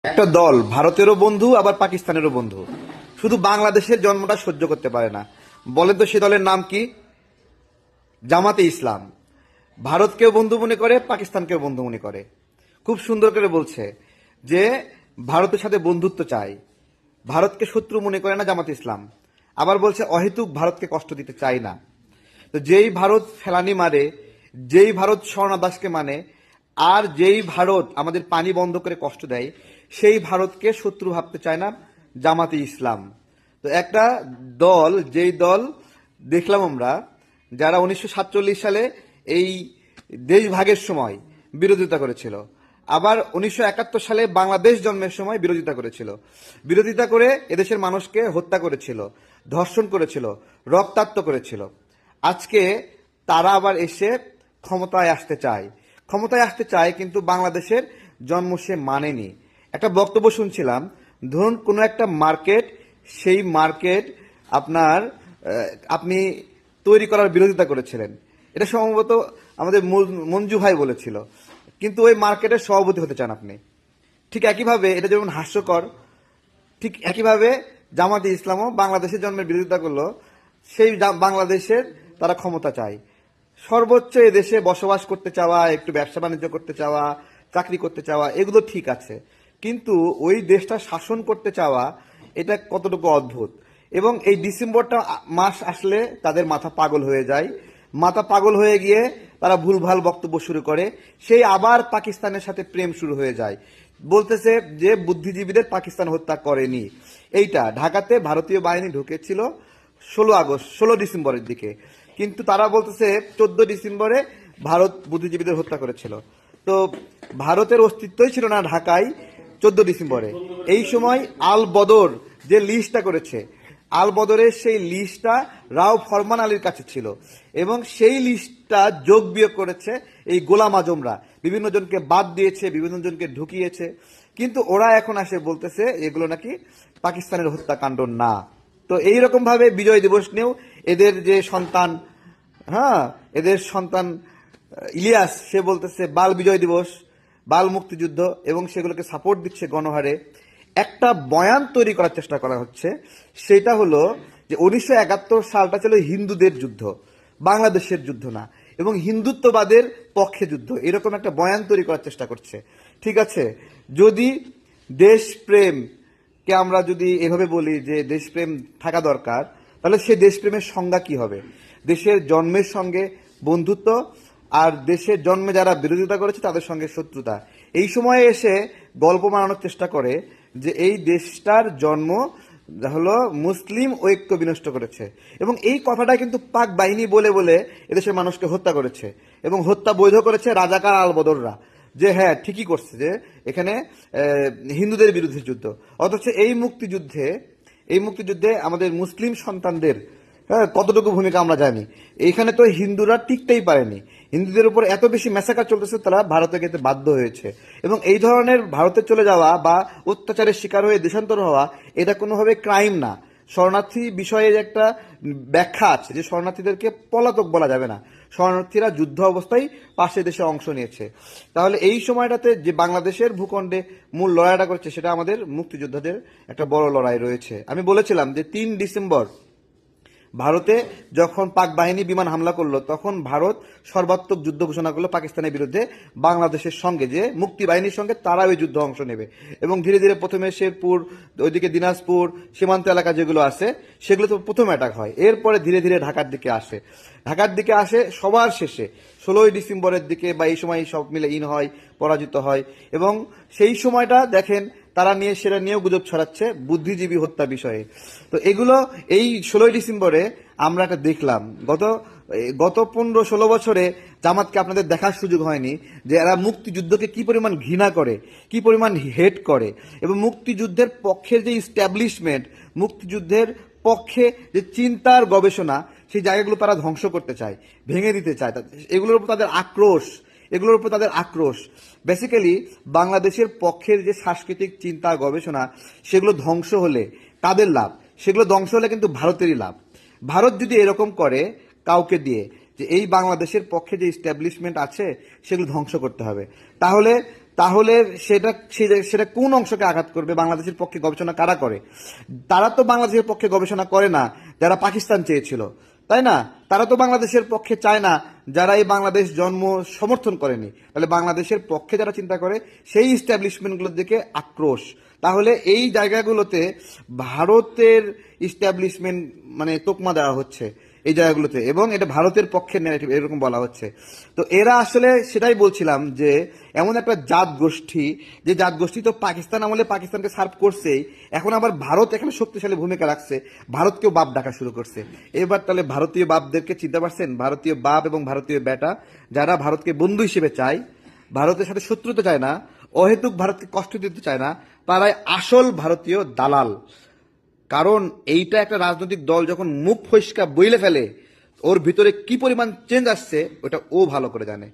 একটা দল ভারতেরও বন্ধু আবার পাকিস্তানেরও বন্ধু, শুধু বাংলাদেশের জন্মটা সহ্য করতে পারে না। বলেন তো সে দলের নাম কি? জামাতে ইসলাম। ভারতকেও বন্ধু মনে করে, পাকিস্তানকেও বন্ধু মনে করে। খুব সুন্দর করে বলছে যে ভারতের সাথে বন্ধুত্ব চাই, ভারতকে শত্রু মনে করে না জামাতে ইসলাম। আবার বলছে অহেতুক ভারতকে কষ্ট দিতে চাই না। তো যেই ভারত ফেলানি মারে, যেই ভারত স্বর্ণদাসকে মানে, আর যেই ভারত আমাদের পানি বন্ধ করে কষ্ট দেয়, সেই ভারতকে শত্রু ভাবতে চায় না জামাতে ইসলাম। তো একটা দল, যেই দল দেখলাম আমরা, যারা 1947 সালে এই দেশ ভাগের সময় বিরোধিতা করেছিল, আবার 1971 সালে বাংলাদেশ জন্মের সময় বিরোধিতা করেছিল, বিরোধিতা করে এদেশের মানুষকে হত্যা করেছিল, ধর্ষণ করেছিল, রক্তাক্ত করেছিল। আজকে তারা আবার এসে ক্ষমতায় আসতে চায়, ক্ষমতায় আসতে চায়, কিন্তু বাংলাদেশের জন্ম সে মানেনি। একটা বক্তব্য শুনছিলাম, ধরুন কোনো একটা মার্কেট, সেই মার্কেট আপনার আপনি তৈরি করার বিরোধিতা করেছিলেন, এটা সম্ভবত আমাদের মঞ্জু ভাই বলেছিল, কিন্তু ওই মার্কেটের সভাপতি হতে চান আপনি। ঠিক একইভাবে এটা যেমন হাস্যকর, ঠিক একইভাবে জামাতে ইসলামও বাংলাদেশের জন্মের বিরোধিতা করলো, সেই বাংলাদেশের তারা ক্ষমতা চায়। সর্বোচ্চ এদেশে বসবাস করতে চাওয়া, একটু ব্যবসা বাণিজ্য করতে চাওয়া, চাকরি করতে চাওয়া, এগুলো ঠিক আছে, কিন্তু ওই দেশটা শাসন করতে চাওয়া, এটা কতটুকু অদ্ভুত। এবং এই ডিসেম্বরটা মাস আসলে তাদের মাথা পাগল হয়ে যায়, মাথা পাগল হয়ে গিয়ে তারা ভুলভাল বক্তব্য শুরু করে, সেই আবার পাকিস্তানের সাথে প্রেম শুরু হয়ে যায়। বলতেছে যে বুদ্ধিজীবীদের পাকিস্তান হত্যা করেনি। এইটা ঢাকাতে ভারতীয় বাহিনী ঢুকেছিল 16 ডিসেম্বরের দিকে, কিন্তু তারা বলতেছে 14 ডিসেম্বরে ভারত বুদ্ধিজীবীদের হত্যা করেছিল। তো ভারতের অস্তিত্বই ছিল না ঢাকায় 14 ডিসেম্বরে। এই সময় আল বদর যে লিস্টটা করেছে, আল বদরের সেই লিস্টটা রাও ফরমান আলীর কাছে ছিল, এবং সেই লিস্টটা যোগ বিয়োগ করেছে এই গোলাম আজমরা, বিভিন্ন জনকে বাদ দিয়েছে, বিভিন্ন জনকে ঢুকিয়েছে। কিন্তু ওরা এখন আসে বলতেছে এগুলো নাকি পাকিস্তানের হত্যাকাণ্ড না। তো এইরকম ভাবে বিজয় দিবস নিয়েও এদের যে সন্তান, হ্যাঁ, এদের সন্তান ইলিয়াস, সে বলতেছে বাল বিজয় দিবস, বাল মুক্তিযুদ্ধ, এবং সেগুলোকে সাপোর্ট দিচ্ছে গণহারে। একটা বয়ান তৈরি করার চেষ্টা করা হচ্ছে, সেটা হলো যে 1971 সালটা ছিল হিন্দুদের যুদ্ধ, বাংলাদেশের যুদ্ধ না, এবং হিন্দুত্ববাদের পক্ষে যুদ্ধ, এরকম একটা বয়ান তৈরি করার চেষ্টা করছে। ঠিক আছে, যদি দেশপ্রেম কে আমরা যদি এভাবে বলি যে দেশপ্রেম থাকা দরকার, তাহলে সে দেশপ্রেমের সংজ্ঞা কি হবে? দেশের জন্মের সঙ্গে বন্ধুত্ব, আর দেশের জন্মে যারা বিরোধিতা করেছে তাদের সঙ্গে শত্রুতা। এই সময়ে এসে গল্প বানানোর চেষ্টা করে যে এই দেশটার জন্ম হলো মুসলিম ঐক্য বিনষ্ট করেছে, এবং এই কথাটা কিন্তু পাক বাহিনী বলে বলে এদেশের মানুষকে হত্যা করেছে, এবং হত্যা বৈধ করেছে রাজাকার আল বদররা, যে হ্যাঁ ঠিকই করছে, যে এখানে হিন্দুদের বিরুদ্ধে যুদ্ধ। অথচ এই মুক্তিযুদ্ধে আমাদের মুসলিম সন্তানদের, হ্যাঁ, কতটুকু ভূমিকা আমরা জানি। এইখানে তো হিন্দুরা টিকতেই পারেনি, হিন্দুদের উপর এত বেশি ম্যাসাকার চলতেছে, তারা ভারতে যেতে বাধ্য হয়েছে। এবং এই ধরনের ভারতে চলে যাওয়া বা অত্যাচারের শিকার হয়ে দেশান্তর হওয়া, এটা কোনোভাবে ক্রাইম না। শরণার্থী বিষয়ে একটা ব্যাখ্যা আছে যে শরণার্থীদেরকে পলাতক বলা যাবে না, শরণার্থীরা যুদ্ধ অবস্থায় পাশে দেশে অংশ নিয়েছে। তাহলে এই সময়টাতে যে বাংলাদেশের ভূখণ্ডে মূল লড়াইটা করছে, সেটা আমাদের মুক্তিযোদ্ধাদের একটা বড় লড়াই রয়েছে। আমি বলেছিলাম যে 3 ডিসেম্বর ভারতে যখন পাক বাহিনী বিমান হামলা করলো, তখন ভারত সর্বাত্মক যুদ্ধ ঘোষণা করলো পাকিস্তানের বিরুদ্ধে, বাংলাদেশের সঙ্গে যে মুক্তি বাহিনীর সঙ্গে তারা ওই যুদ্ধ অংশ নেবে। এবং ধীরে ধীরে প্রথমে শেরপুর, ওইদিকে দিনাজপুর সীমান্ত এলাকা যেগুলো আছে, সেগুলো তো প্রথম অ্যাটাক হয়, এরপরে ধীরে ধীরে ঢাকার দিকে আসে সবার শেষে 16 ডিসেম্বরের দিকে, বা এই সময় সব মিলে হয়, পরাজিত হয়। এবং সেই সময়টা দেখেন তারা সেটা নিয়েও গুজব ছড়াচ্ছে বুদ্ধিজীবী হত্যা বিষয়ে। তো এগুলো এই 16 ডিসেম্বরে আমরা একটা দেখলাম, গত 15-16 বছরে জামাতকে আপনাদের দেখার সুযোগ হয়নি যে এরা মুক্তিযুদ্ধকে কি পরিমাণ ঘৃণা করে, কি পরিমাণ হেট করে, এবং মুক্তিযুদ্ধের পক্ষের যে ইস্টাবলিশমেন্ট, মুক্তিযুদ্ধের পক্ষে যে চিন্তার গবেষণা, সেই জায়গাগুলো তারা ধ্বংস করতে চায়, ভেঙে দিতে চায়। এগুলোর উপর তাদের আক্রোশ, বেসিক্যালি বাংলাদেশের পক্ষের যে সাংস্কৃতিক চিন্তা গবেষণা, সেগুলো ধ্বংস হলে কাদের লাভ? সেগুলো ধ্বংস হলে কিন্তু ভারতেরই লাভ। ভারত যদি এরকম করে কাউকে দিয়ে যে এই বাংলাদেশের পক্ষে যে ইস্টাবলিশমেন্ট আছে সেগুলো ধ্বংস করতে হবে, তাহলে তাহলে সেটা কোন অংশকে আঘাত করবে? বাংলাদেশের পক্ষে গবেষণা কারা করে? তারা তো বাংলাদেশের পক্ষে গবেষণা করে না যারা পাকিস্তান চেয়েছিল, তাই না? তারা তো বাংলাদেশের পক্ষে চায় না যারা এই বাংলাদেশ জন্ম সমর্থন করেনি। তাহলে বাংলাদেশের পক্ষে যারা চিন্তা করে সেই ইস্টাবলিশমেন্টগুলোর দিকে আক্রোশ। তাহলে এই জায়গাগুলোতে ভারতের ইস্টাবলিশমেন্ট মানে তোকমা দেওয়া হচ্ছে এই জায়গাগুলোতে, এবং এটা ভারতের পক্ষের ন্যারেটিভ এরকম বলা হচ্ছে। তো এরা আসলে সেটাই বলছিলাম যে এমন একটা জাত গোষ্ঠী, যে জাত গোষ্ঠী তো পাকিস্তান আমলে পাকিস্তানকে সার্ভ করছেই, এখন আবার ভারত এখানে শক্তিশালী ভূমিকা রাখছে, ভারতকেও বাপ ডাকা শুরু করছে। এবার তাহলে ভারতীয় বাপদেরকে চিনতে পারছেন? ভারতীয় বাপ এবং ভারতীয় বেটা যারা ভারতকে বন্ধু হিসেবে চায়, ভারতের সাথে শত্রুতা চায় না, অহেতুক ভারতকে কষ্ট দিতে চায় না, তারাই আসল ভারতীয় দালাল। কারণ এইটা একটা রাজনৈতিক দল যখন মুখ ফসকা বইলে ফেলে, ওর ভিতরে কি পরিমাণ চেঞ্জ আসছে ওটা ও ভালো করে জানে।